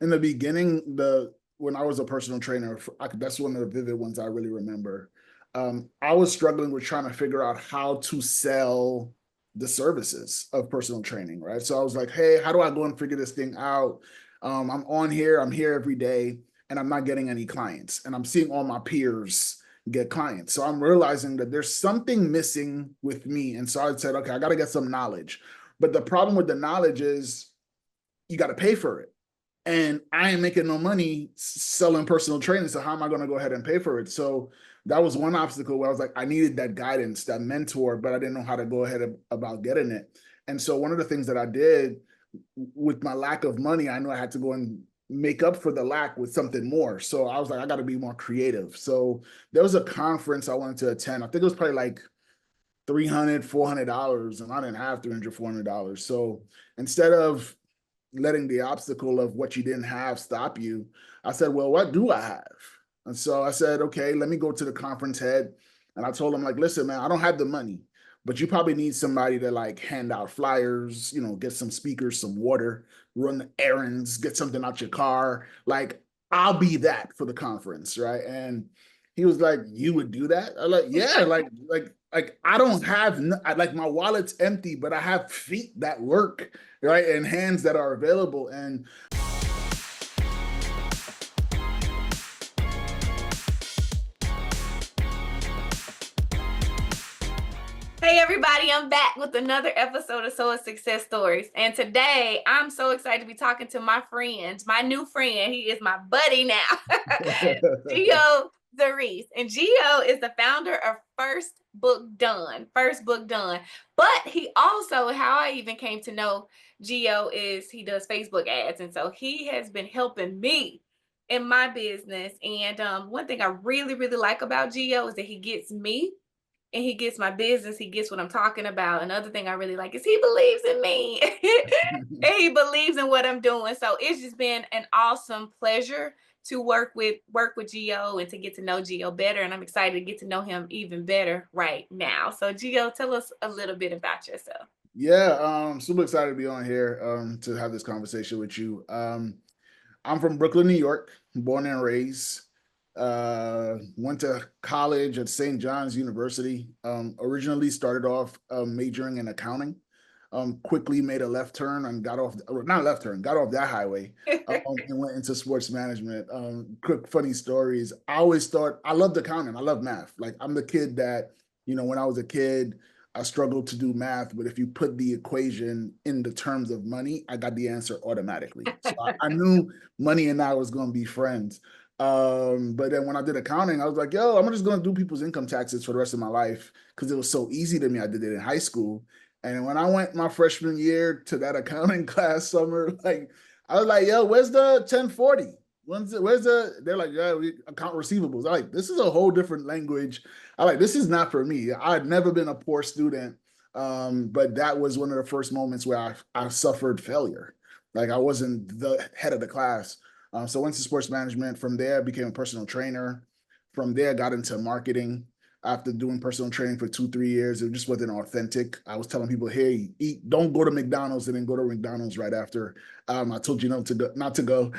in the beginning, when I was a personal trainer, that's one of the vivid ones I really remember. I was struggling with trying to figure out how to sell the services of personal training, right? So I was like, hey, how do I go and figure this thing out? I'm here every day, and I'm not getting any clients, and I'm seeing all my peers get clients. So I'm realizing that there's something missing with me. And so I said, okay, I got to get some knowledge. But the problem with the knowledge is you got to pay for it. And I ain't making no money selling personal training. So how am I going to go ahead and pay for it? So that was one obstacle where I was like, I needed that guidance, that mentor, but I didn't know how to go ahead about getting it. And so one of the things that I did with my lack of money, I knew I had to go and make up for the lack with something more. So I was like, I got to be more creative. So there was a conference I wanted to attend. I think it was probably like $300, $400, and I didn't have $300, $400. So instead of letting the obstacle of what you didn't have stop you, I said, well, what do I have? And so I said, okay, let me go to the conference head. And I told him, like, listen, man, I don't have the money, but you probably need somebody to like hand out flyers, get some speakers, some water, run the errands, get something out your car. Like, I'll be that for the conference, right? And he was like, you would do that? I'm like, yeah, like I don't have, like my wallet's empty, but I have feet that work, right? And hands that are available. And hey everybody, I'm back with another episode of So Success Stories. And today I'm so excited to be talking to my friend, my new friend. He is my buddy now, Geo Derice. And Geo is the founder of First Book Done. But he also, how I even came to know Geo is he does Facebook ads. And so he has been helping me in my business. And one thing I really, really like about Geo is that he gets me and he gets my business, he gets what I'm talking about. Another thing I really like is he believes in me and he believes in what I'm doing. So it's just been an awesome pleasure to work with Geo and to get to know Geo better. And I'm excited to get to know him even better right now. So Geo, tell us a little bit about yourself. yeah, super excited to be on here to have this conversation with you. I'm from Brooklyn, New York, born and raised. Went to college at St. John's University. Originally started off majoring in accounting. Quickly made a left turn and got off, not left turn, got off that highway and went into sports management. Quick funny stories. I always thought I loved accounting. I love math. Like I'm the kid that, when I was a kid, I struggled to do math, but if you put the equation in the terms of money, I got the answer automatically. So I knew money and I was going to be friends. But then when I did accounting, I was like, yo, I'm just going to do people's income taxes for the rest of my life because it was so easy to me. I did it in high school. And when I went my freshman year to that accounting class summer, like I was like, yo, where's the 1040? They're like, yeah, we account receivables. I'm like, this is a whole different language. I like, this is not for me. I'd never been a poor student. But that was one of the first moments where I suffered failure. Like I wasn't the head of the class. So I went to sports management. From there, I became a personal trainer. From there, got into marketing. After doing personal training for 2, 3 years, it just wasn't authentic. I was telling people, hey, don't go to McDonald's and then go to McDonald's right after. I told you not to go.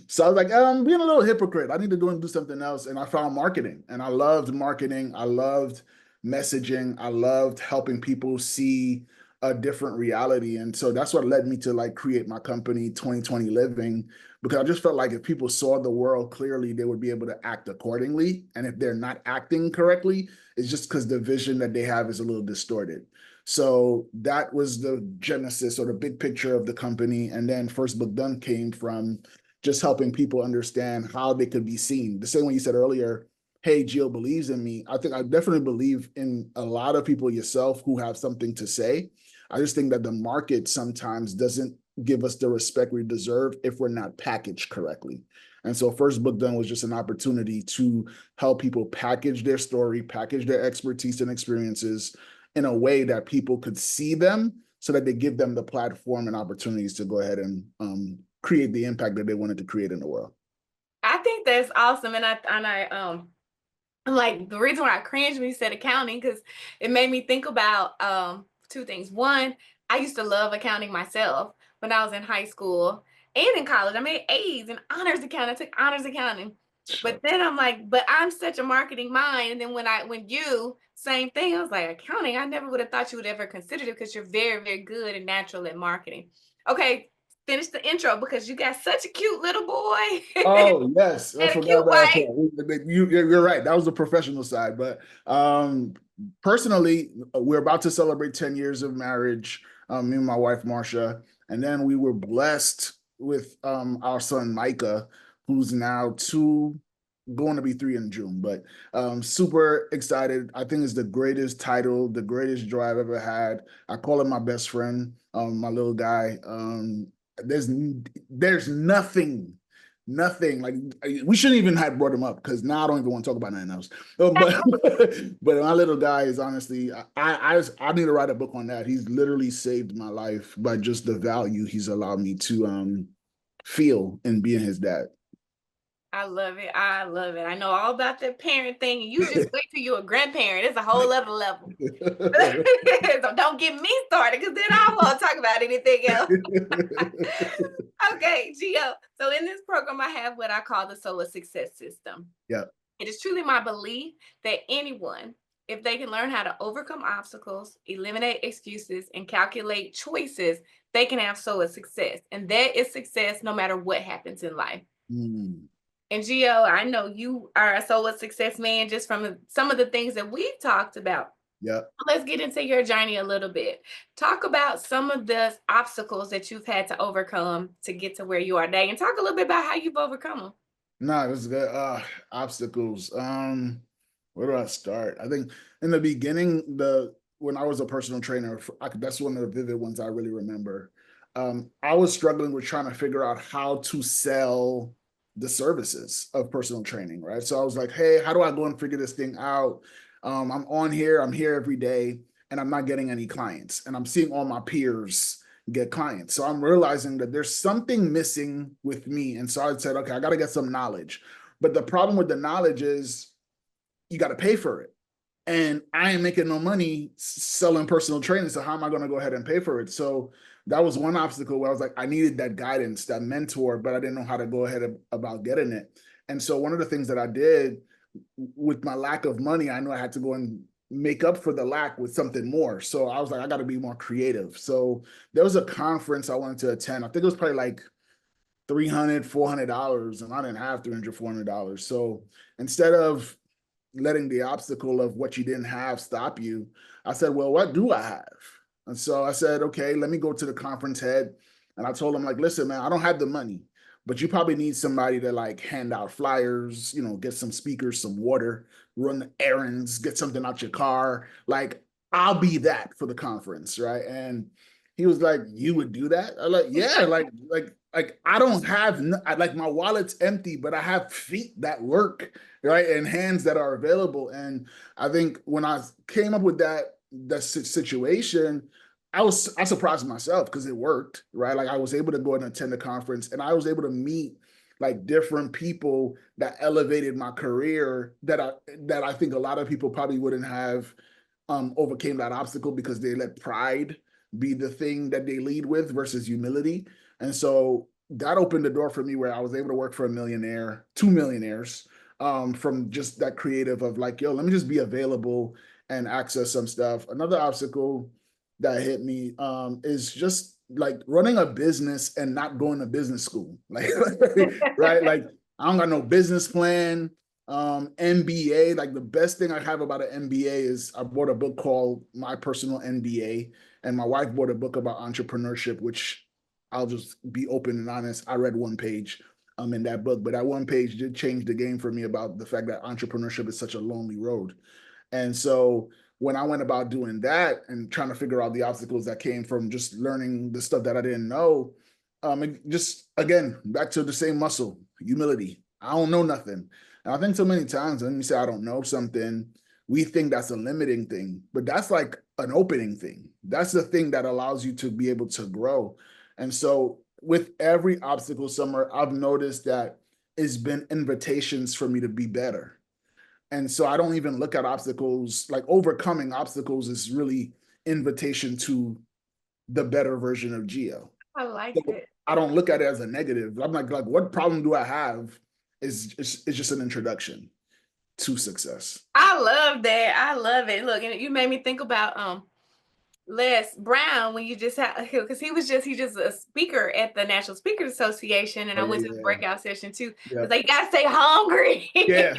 So I was like, I'm being a little hypocrite. I need to go and do something else. And I found marketing, and I loved marketing. I loved messaging. I loved helping people see a different reality. And so that's what led me to like create my company, 2020 Living, because I just felt like if people saw the world clearly, they would be able to act accordingly. And if they're not acting correctly, it's just because the vision that they have is a little distorted. So that was the genesis or the big picture of the company. And then First Book Done came from just helping people understand how they could be seen. The same way you said earlier, hey, Geo believes in me. I think I definitely believe in a lot of people, yourself, who have something to say. I just think that the market sometimes doesn't give us the respect we deserve if we're not packaged correctly. And so First Book Done was just an opportunity to help people package their story, package their expertise and experiences in a way that people could see them so that they give them the platform and opportunities to go ahead and create the impact that they wanted to create in the world. I think that's awesome. I'm like, the reason why I cringed when you said accounting, because it made me think about two things. One, I used to love accounting myself when I was in high school. and in college. I made A's in honors accounting. I took honors accounting. But then I'm like, but I'm such a marketing mind. And then when you, same thing, I was like, accounting, I never would have thought you would ever consider it because you're very, very good and natural at marketing. Okay, finish the intro because you got such a cute little boy Oh yes, I and a forgot cute about wife. that. You're right. That was the professional side, but personally, we're about to celebrate 10 years of marriage. Me and my wife Marcia, and then we were blessed with our son Micah, who's now 2, going to be 3 in June. But super excited. I think it's the greatest title, the greatest joy I've ever had. I call him my best friend, my little guy. There's there's nothing like we shouldn't even have brought him up because now I don't even want to talk about nothing else. But but my little guy is honestly, I need to write a book on that. He's literally saved my life by just the value he's allowed me to feel in being his dad. I love it. I love it. I know all about that parent thing. You just wait till you're a grandparent. It's a whole other level. So don't get me started because then I won't talk about anything else. Okay, Gio. So in this program, I have what I call the SOA success system. Yeah. It is truly my belief that anyone, if they can learn how to overcome obstacles, eliminate excuses, and calculate choices, they can have SOA success. And that is success no matter what happens in life. Mm, And Gio, I know you are a SOA success man just from some of the things that we've talked about. yeah. Let's get into your journey a little bit. Talk about some of the obstacles that you've had to overcome to get to where you are today, and talk a little bit about how you've overcome them. No, this is good. Obstacles. Where do I start? I think in the beginning, the when I was a personal trainer, that's one of the vivid ones I really remember. I was struggling with trying to figure out how to sell the services of personal training, right? So I was like, hey, how do I go and figure this thing out? I'm on here, I'm here every day, and I'm not getting any clients, and I'm seeing all my peers get clients. So I'm realizing that there's something missing with me. And so I said, okay, I got to get some knowledge. But the problem with the knowledge is you got to pay for it. And I ain't making no money selling personal training. So how am I going to go ahead and pay for it? So that was one obstacle where I was like, I needed that guidance, that mentor, but I didn't know how to go ahead about getting it. And so one of the things that I did with my lack of money, I knew I had to go and make up for the lack with something more. So I was like, I got to be more creative. So there was a conference I wanted to attend. I think it was probably like $300, $400, and I didn't have $300, $400. So instead of letting the obstacle of what you didn't have stop you, I said, well, what do I have? And so I said, okay, let me go to the conference head. And I told him, like, listen, man, I don't have the money, but you probably need somebody to like hand out flyers, get some speakers, some water, run errands, get something out your car. Like, I'll be that for the conference, right? And he was like, you would do that? I'm like, yeah, like I don't have like my wallet's empty, but I have feet that work, right, and hands that are available. And I think when I came up with that situation, I surprised myself because it worked, right? Like I was able to go and attend the conference, and I was able to meet like different people that elevated my career that I think a lot of people probably wouldn't have overcame that obstacle because they let pride be the thing that they lead with versus humility. And so that opened the door for me where I was able to work for a millionaire, 2 millionaires, from just that creative of like, yo, let me just be available and access some stuff. Another obstacle that hit me is just like running a business and not going to business school. Like, right? Like, I don't got no business plan. MBA, like the best thing I have about an MBA is I bought a book called My Personal MBA, and my wife bought a book about entrepreneurship, which I'll just be open and honest. I read one page in that book, but that one page did change the game for me about the fact that entrepreneurship is such a lonely road. And so when I went about doing that and trying to figure out the obstacles that came from just learning the stuff that I didn't know, just again, back to the same muscle, humility. I don't know nothing. And I think so many times when we say I don't know something, we think that's a limiting thing, but that's like an opening thing. That's the thing that allows you to be able to grow. And so with every obstacle, Summer, I've noticed that it's been invitations for me to be better. And so I don't even look at obstacles like overcoming obstacles is really invitation to the better version of Geo. I like So it. I don't look at it as a negative. I'm like what problem do I have? Is just an introduction to success. I love that. I love it. Look, and you made me think about Les Brown when you just had, because he just a speaker at the National Speakers Association, and Oh I yeah, went to the yeah, breakout session too. yeah, Because like, you gotta stay hungry. yeah.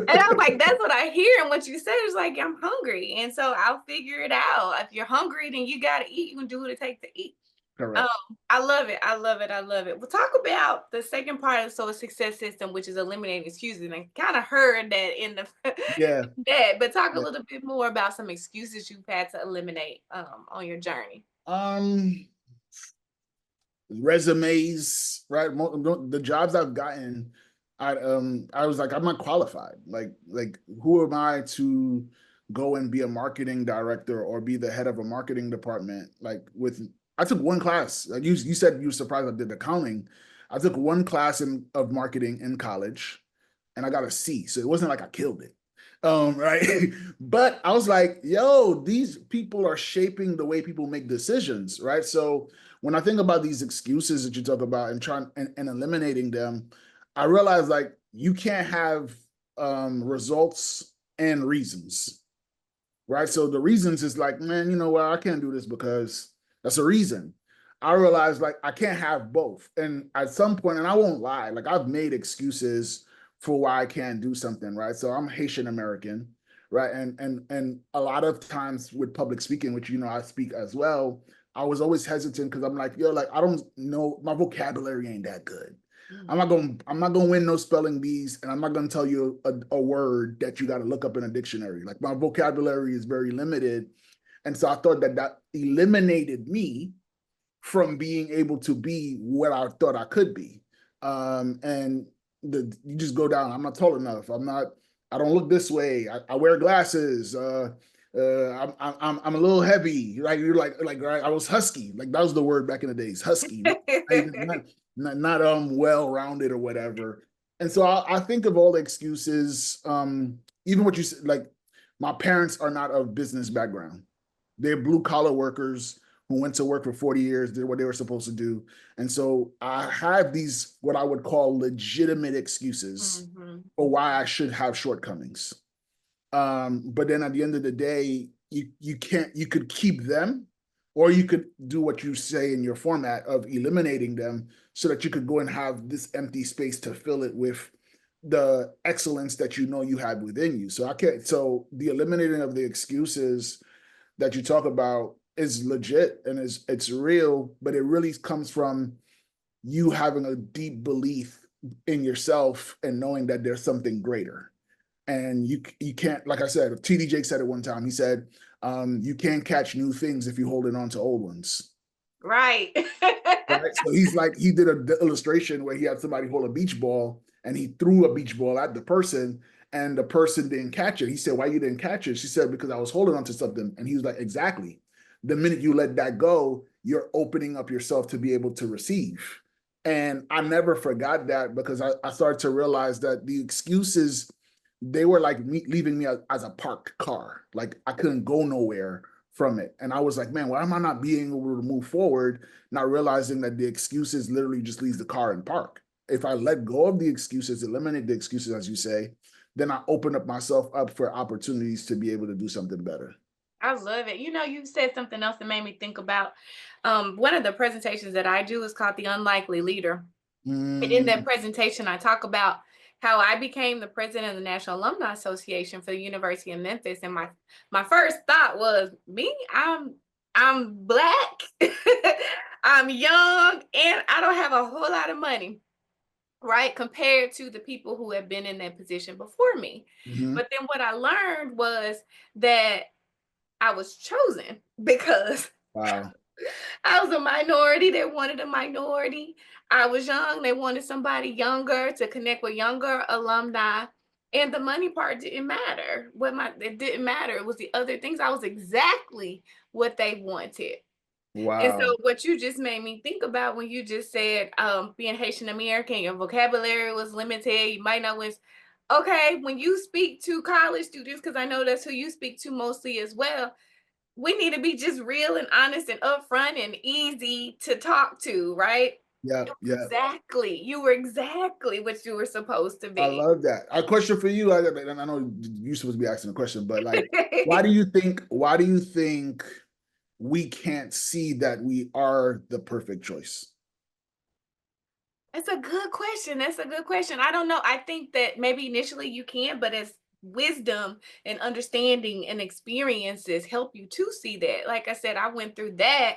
And I was like, that's what I hear. And what you said is like, I'm hungry. And so I'll figure it out. If you're hungry, then you got to eat. You can do what it takes to eat. Um, Correct. I love it. I love it. I love it. We'll talk about the second part of the SOA success system, which is eliminating excuses. And I kind of heard that in the Yeah, that, but talk a yeah. little bit more about some excuses you've had to eliminate on your journey. Um, resumes, right? The jobs I've gotten, I was like, I'm not qualified. Like who am I to go and be a marketing director or be the head of a marketing department? Like I took one class. Like you said you were surprised I did accounting. I took one class of marketing in college and I got a C. So it wasn't like I killed it. Right. But I was like, yo, these people are shaping the way people make decisions, right? So when I think about these excuses that you talk about and trying and eliminating them, I realize like you can't have results and reasons, right? So the reasons is like, man, you know what, I can't do this because that's a reason. I realized like I can't have both. And at some point, and I won't lie, like I've made excuses for why I can't do something, right? So I'm Haitian American, right? And a lot of times with public speaking, which you know I speak as well, I was always hesitant because I'm like, yo, like I don't know, my vocabulary ain't that good. I'm not gonna win no spelling bees, and I'm not gonna tell you a word that you got to look up in a dictionary. Like my vocabulary is very limited, and so I thought that that eliminated me from being able to be what I thought I could be. And you just go down. I'm not tall enough. I'm not. I don't look this way. I wear glasses. I'm a little heavy. Like you're like right, I was husky. Like that was the word back in the days. Husky. Not well rounded or whatever. And so I think of all the excuses. Even what you said. Like my parents are not of business background. They're blue collar workers who went to work for 40 years, did what they were supposed to do. And so I have these, what I would call legitimate excuses for why I should have shortcomings. But then at the end of the day, you can't, you could keep them or you could do what you say in your format of eliminating them so that you could go and have this empty space to fill it with the excellence that you know you have within you. So I can't, so the eliminating of the excuses that you talk about is legit and it's real, but it really comes from you having a deep belief in yourself and knowing that there's something greater. And you can't, like I said, TD Jake said it one time. He said, you can't catch new things if you're holding on to old ones. Right. Right. So he's like, he did an illustration where he had somebody hold a beach ball and he threw a beach ball at the person and the person didn't catch it. He said, why you didn't catch it? She said, because I was holding on to something. And he was like, exactly. The minute you let that go, you're opening up yourself to be able to receive. And I never forgot that because I started to realize that the excuses, they were like me, leaving me as a parked car. Like I couldn't go nowhere from it. And I was like, man, why am I not being able to move forward? Not realizing that the excuses literally just leaves the car in park. If I let go of the excuses, eliminate the excuses, as you say, then I open up myself up for opportunities to be able to do something better. I love it. You know, you said something else that made me think about one of the presentations that I do is called The Unlikely Leader. And in that Mm, presentation, I talk about how I became the president of the National Alumni Association for the University of Memphis. And my first thought was, me, I'm black, I'm young, and I don't have a whole lot of money, right? Compared to the people who have been in that position before me. mhm. But then what I learned was that I was chosen because Wow. I was a minority. They wanted a minority. I was young. They wanted somebody younger to connect with younger alumni. And the money part didn't matter. It didn't matter. It was the other things. I was exactly what they wanted. And Wow. so what you just made me think about when you just said being Haitian American, your vocabulary was limited. You might not was okay when you speak to college students, because I know that's who you speak to mostly as well. we need to be just real and honest and upfront and easy to talk to, right? Yeah, yeah. Exactly. You were exactly what you were supposed to I be. love that. A question for you. I know you're supposed to be asking a question, but like, why do you think we can't see that we are the perfect choice? That's a good question. That's a good question. I don't know. I think that maybe initially you can, but as wisdom and understanding and experiences help you to see that. Like I said, I went through that.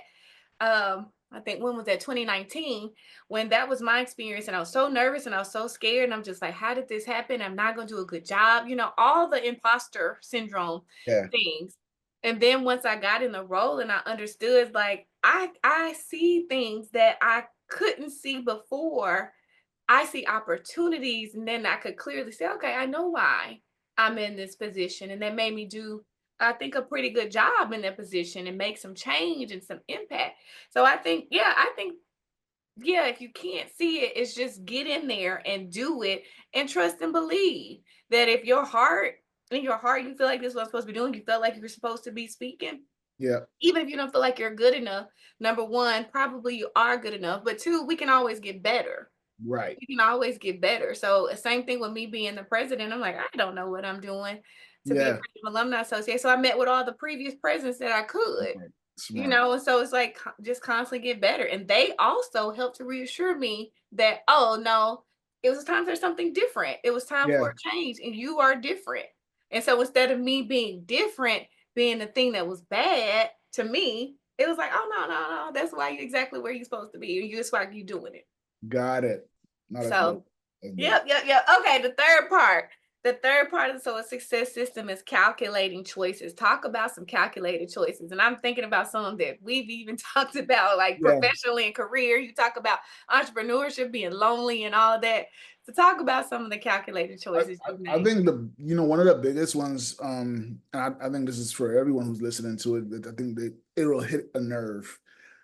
I think when was that, 2019, when that was my experience, and I was so nervous and I was so scared, and I'm just like, how did this happen? I'm not gonna do a good job, all the imposter syndrome Yeah, things. And then once I got in the role and I understood, like, I see things that I couldn't see before. I see opportunities, and then I could clearly say, okay, I know why I'm in this position. And that made me do, I think, a pretty good job in that position and make some change and some impact. So I think, if you can't see it, it's just get in there and do it and trust and believe that if in your heart, you feel like this is what I'm supposed to be doing, you felt like you were supposed to be speaking, yeah, even if you don't feel like you're good enough, number one, probably you are good enough. But two, we can always get better. right. You can always get better. So same thing with me being the president. I'm like, I don't know what I'm doing to be a Yeah, president of Alumni Association. So I met with all the previous presidents that I could, smart. Smart. and so it's like just constantly get better. And they also helped to reassure me that, oh no, it was time for something different. It was time for Yeah, a change, and you are different. And so instead of me being different, being the thing that was bad to me, it was like, oh no, no, no, that's why you're exactly where you're supposed to be. You just like you doing it. got it. No, that's So dope. That's dope. yep, yep, yep. Okay, the third part. The third part of the SOA success system is calculating choices. Talk about some calculated choices. And I'm thinking about some that we've even talked about, like Yeah, professionally and career. You talk about entrepreneurship, being lonely and all of that. So talk about some of the calculated I, choices you've I made. think one of the biggest ones, and I think this is for everyone who's listening to it, that I think that it'll hit a nerve.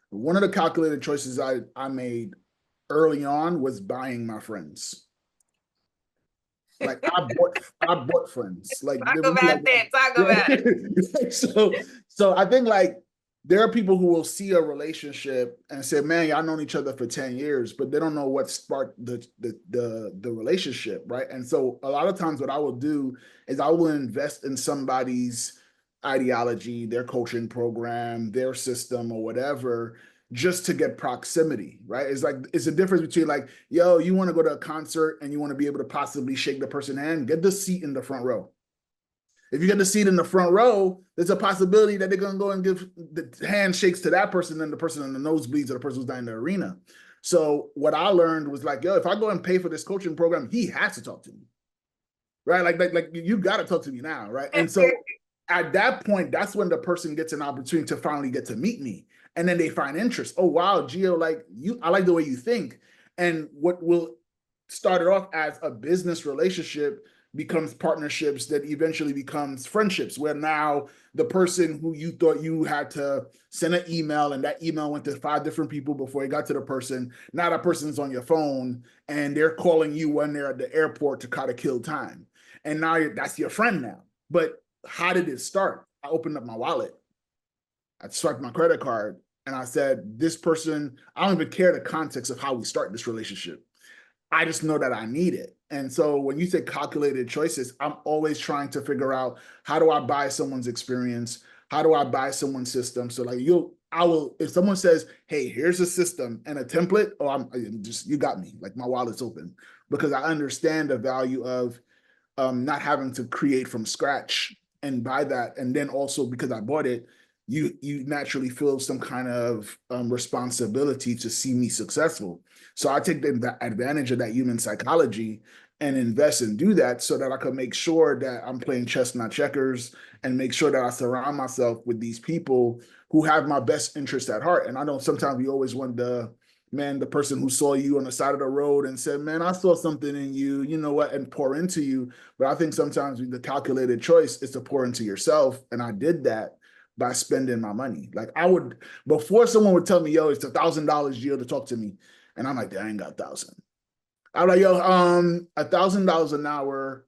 One of the calculated choices I made early on was buying my friends. Like I bought friends. Like Talk there would be like about that. Talk about it. yeah. So I think like there are people who will see a relationship and say, man, y'all known each other for 10 years, but they don't know what sparked the relationship, right? And so a lot of times what I will do is I will invest in somebody's ideology, their coaching program, their system or whatever, just to get proximity, right? It's like it's a difference between like, yo, you want to go to a concert and you want to be able to possibly shake the person's hand, get the seat in the front row. If you get the seat in the front row, there's a possibility that they're gonna go and give the handshakes to that person and the person in the nosebleeds or the person who's down in the arena. So what I learned was like, yo, if I go and pay for this coaching program, he has to talk to me, right? Like you got to talk to me now, right? And so at that point, that's when the person gets an opportunity to finally get to meet me, and then they find interest. Oh wow, Geo, like you, I like the way you think, and what will start it off as a business relationship becomes partnerships that eventually becomes friendships where now the person who you thought you had to send an email and that email went to 5 different people before it got to the person, now that person's on your phone and they're calling you when they're at the airport to kind of kill time, and now that's your friend now. But how did it start? I opened up my wallet, I swiped my credit card, and I said, this person, I don't even care the context of how we start this relationship. I just know that I need it. And so when you say calculated choices, I'm always trying to figure out, how do I buy someone's experience? How do I buy someone's system? So like I will, if someone says, hey, here's a system and a template, oh, I'm just, you got me. Like my wallet's open because I understand the value of not having to create from scratch and buy that. And then also because I bought it, you naturally feel some kind of responsibility to see me successful. So I take the advantage of that human psychology and invest and do that so that I can make sure that I'm playing chess, not checkers, and make sure that I surround myself with these people who have my best interest at heart. And I know sometimes we always want the person who saw you on the side of the road and said, man, I saw something in you, you know what, and pour into you. But I think sometimes the calculated choice is to pour into yourself. And I did that by spending my money. Like I would, before someone would tell me, yo, it's $1,000 Geo to talk to me. And I'm like, I ain't got 1,000. I'm like, yo, $1,000 an hour,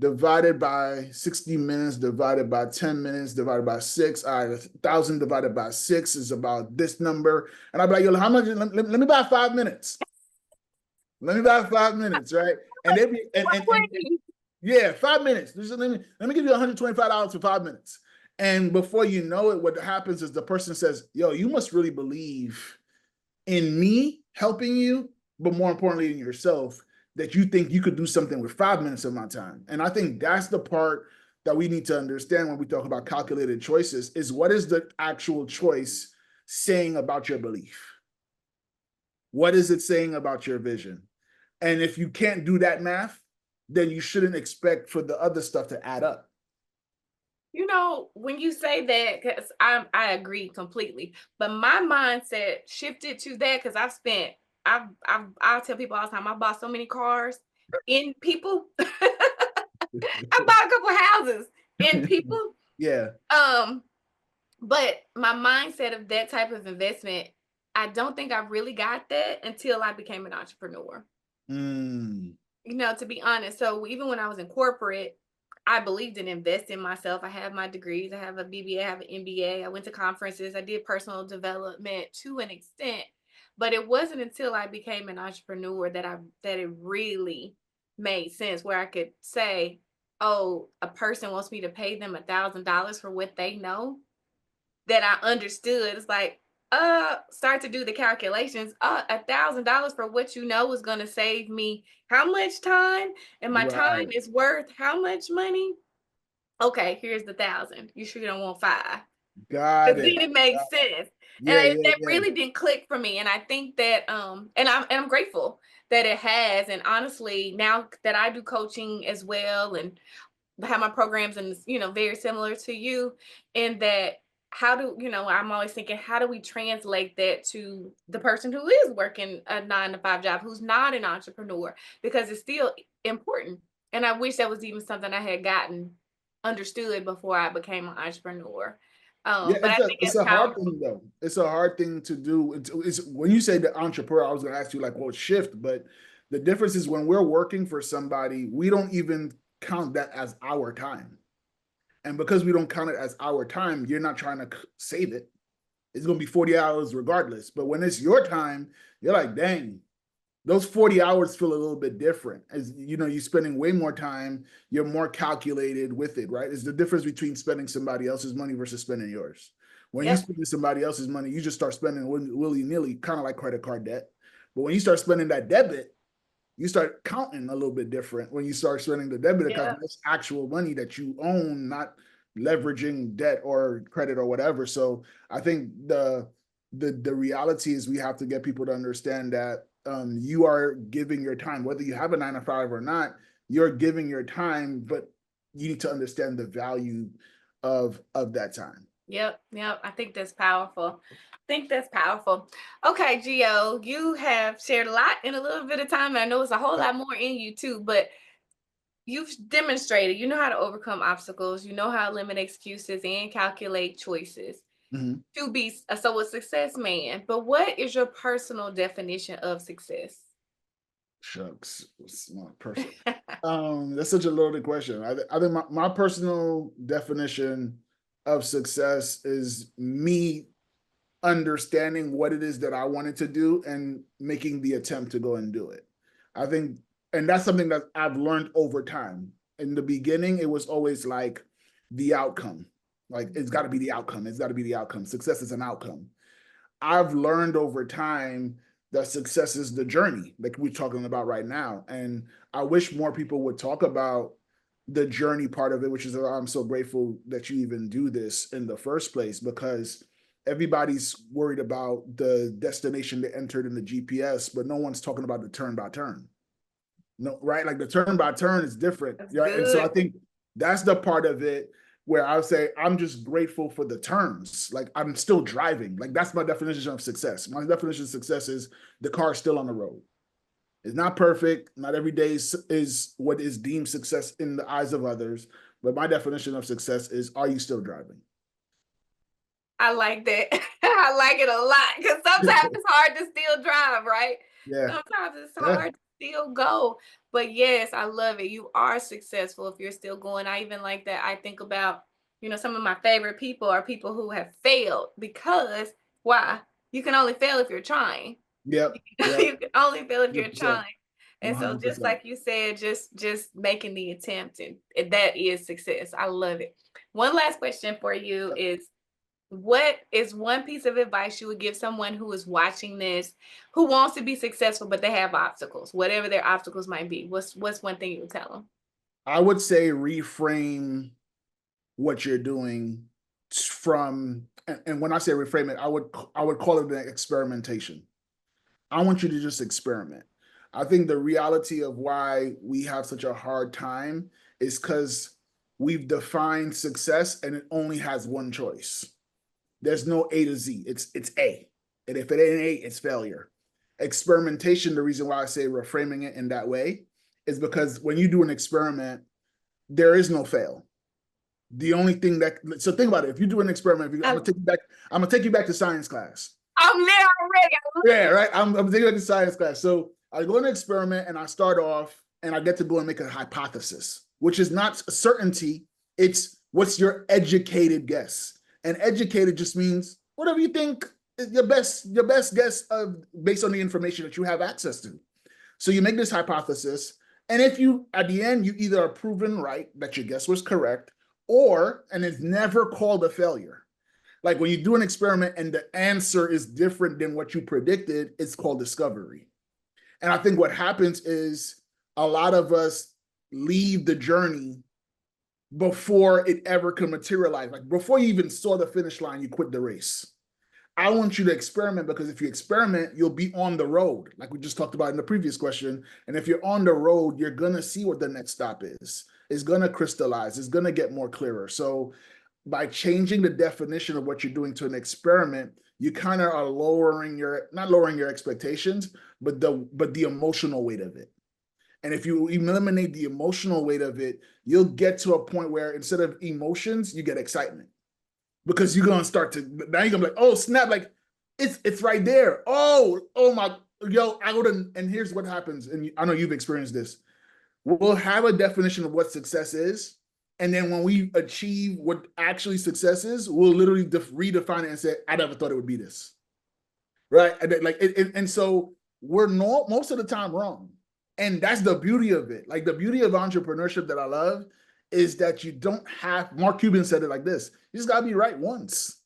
divided by 60 minutes, divided by 10 minutes, divided by 6. All right, 1,000 divided by 6 is about this number. And I'd be like, yo, how much? Let me buy 5 minutes. Let me buy 5 minutes, right? And they be and yeah, 5 minutes. Let me give you $125 for 5 minutes. And before you know it, what happens is the person says, yo, you must really believe in me helping you, but more importantly in yourself, that you think you could do something with 5 minutes of my time. And I think that's the part that we need to understand when we talk about calculated choices is what is the actual choice saying about your belief? What is it saying about your vision? And if you can't do that math, then you shouldn't expect for the other stuff to add up. You know, when you say that, because I agree completely, but my mindset shifted to that because I'll tell people all the time I bought so many cars in people. I bought a couple houses in people. Yeah. But my mindset of that type of investment, I don't think I really got that until I became an entrepreneur. Mm. You know, to be honest. So even when I was in corporate, I believed in investing in myself. I have my degrees. I have a BBA, I have an MBA. I went to conferences. I did personal development to an extent, but it wasn't until I became an entrepreneur that it really made sense where I could say, "Oh, a person wants me to pay them $1,000 for what they know." That I understood. It's like, start to do the calculations. $1,000 for what you know is gonna save me how much time? And my time Right. is worth how much money? Okay, here's the 1,000. You sure you don't want 5? Got Because then it. it makes sense. And Yeah, yeah, that yeah. really didn't click for me. And I think that and I'm grateful that it has. And honestly, now that I do coaching as well and have my programs and it's, very similar to you in that how do I'm always thinking how do we translate that to the person who is working a 9 to 5 job who's not an entrepreneur because it's still important. And I wish that was even something I had gotten understood before I became an entrepreneur. Yeah, But I think it's it's a hard powerful. thing though. It's a hard thing to do. It's when you say the entrepreneur, I was going to ask you like what shift, but the difference is when we're working for somebody, we don't even count that as our time. And because we don't count it as our time, you're not trying to save it. It's going to be 40 hours regardless. But when it's your time, you're like, dang, those 40 hours feel a little bit different. As you know, you're spending way more time, you're more calculated with it, right? It's the difference between spending somebody else's money versus spending yours. When you Yep. spend somebody else's money, you just start spending willy-nilly, kind of like credit card debt. But when you start spending that debit, you start counting a little bit different when you start spending the debit account. Yeah. That's actual money that you own, not leveraging debt or credit or whatever. So I think the reality is we have to get people to understand that you are giving your time, whether you have a 9 to 5 or not, you're giving your time, but you need to understand the value of that time. Yep, yep. I think that's powerful. Think that's powerful. Okay, Gio, you have shared a lot in a little bit of time. I know it's a whole lot more in you too, but you've demonstrated you know how to overcome obstacles, you know how to limit excuses and calculate choices Mm-hmm. to be a success man. But what is your personal definition of success? Shucks, it's not personal. That's such a loaded question. I think my personal definition of success is me understanding what it is that I wanted to do and making the attempt to go and do it. I think, and that's something that I've learned over time. In the beginning, it was always like the outcome. Like it's got to be the outcome. It's got to be the outcome. Success is an outcome. I've learned over time that success is the journey, like we're talking about right now. And I wish more people would talk about the journey part of it, which is I'm so grateful that you even do this in the first place because everybody's worried about the destination they entered in the GPS, but no one's talking about the turn by turn. No, right? Like the turn by turn is different. That's Yeah. And so I good. think that's the part of it where I would say I'm just grateful for the turns. Like I'm still driving. Like that's my definition of success. My definition of success is the car is still on the road. It's not perfect. Not every day is what is deemed success in the eyes of others. But my definition of success is are you still driving? I like that. I like it a lot because sometimes it's hard to still drive, right? Yeah. Sometimes it's Yeah. hard to still go. But yes, I love it. You are successful if you're still going. I even like that. I think about, some of my favorite people are people who have failed because why? You can only fail if you're trying. Yep, yep, You can only fail if you're 100%, trying. And so just 100%. like you said, just making the attempt, and that is success. I love it. One last question for you is, what is one piece of advice you would give someone who is watching this, who wants to be successful, but they have obstacles, whatever their obstacles might be? What's one thing you would tell them? I would say reframe what you're doing from, and when I say reframe it, I would call it an experimentation. I want you to just experiment. I think the reality of why we have such a hard time is because we've defined success and it only has one choice. There's no A to Z. It's A. And if it ain't A, it's failure. Experimentation, the reason why I say reframing it in that way is because when you do an experiment, there is no fail. The only thing so think about it. If you do an experiment, I'm gonna take you back to science class. I'm there already. Yeah, right. I'm taking back to science class. So I go in an experiment and I start off and I get to go and make a hypothesis, which is not a certainty. It's what's your educated guess. And educated just means whatever you think is your best guess based on the information that you have access to. So you make this hypothesis, and if you at the end you either are proven right that your guess was correct, and it's never called a failure. Like when you do an experiment and the answer is different than what you predicted, it's called discovery. And I think what happens is a lot of us leave the journey before it ever can materialize. Like before you even saw the finish line, you quit the race. I want you to experiment, because if you experiment, you'll be on the road, like we just talked about in the previous question. And if you're on the road, you're going to see what the next stop is. It's going to crystallize. It's going to get more clearer. So by changing the definition of what you're doing to an experiment, you kind of are not lowering your expectations, but the emotional weight of it. And if you eliminate the emotional weight of it, you'll get to a point where instead of emotions, you get excitement. Because you're gonna start to, now you're gonna be like, oh snap, like it's right there. Oh my, I would, and here's what happens, and I know you've experienced this. We'll have a definition of what success is, and then when we achieve what actually success is, we'll literally redefine it and say, I never thought it would be this, right? And so we're not most of the time wrong, and that's the beauty of it. Like the beauty of entrepreneurship that I love is that you don't have, Mark Cuban said it like this, you just gotta be right once.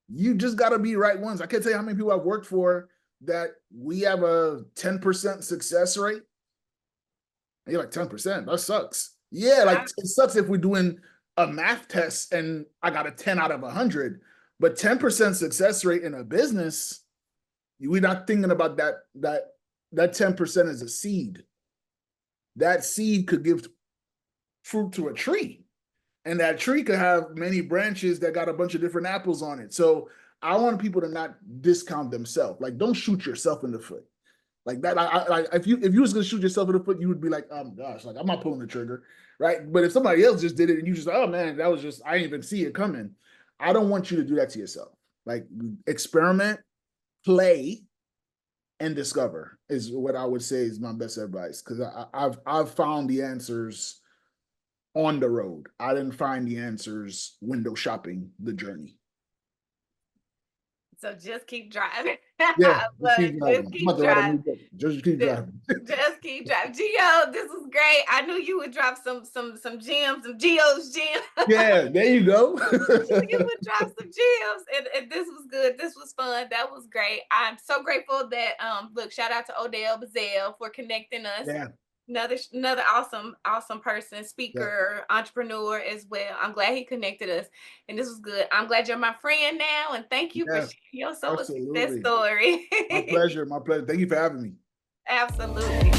You just gotta be right once. I can't tell you how many people I've worked for that we have a 10% success rate. And you're like, 10%, that sucks. Yeah, like it sucks if we're doing a math test and I got a 10 out of 100, but 10% success rate in a business, we're not thinking about that 10% is a seed. That seed could give fruit to a tree, and that tree could have many branches that got a bunch of different apples on it. So I want people to not discount themselves. Like, don't shoot yourself in the foot like that. If you was gonna shoot yourself in the foot, you would be like, oh my gosh, like I'm not pulling the trigger, right? But if somebody else just did it and you just like, oh man, that was just, I didn't even see it coming. I don't want you to do that to yourself. Like experiment, play, and discover is what I would say is my best advice, because I've found the answers on the road. I didn't find the answers window shopping the journey. So just keep driving. Yeah, I love it. Just keep driving. Just keep driving. Just keep driving. Geo, this was great. I knew you would drop some gems, some Geo's gems. Yeah, there you go. You would drop some gems, and this was good. This was fun. That was great. I'm so grateful that look, shout out to Odell Bazell for connecting us. Yeah. Another awesome person, speaker, entrepreneur as well. I'm glad he connected us, and this was good. I'm glad you're my friend now, and thank you for sharing your success story. My pleasure. Thank you for having me. Absolutely.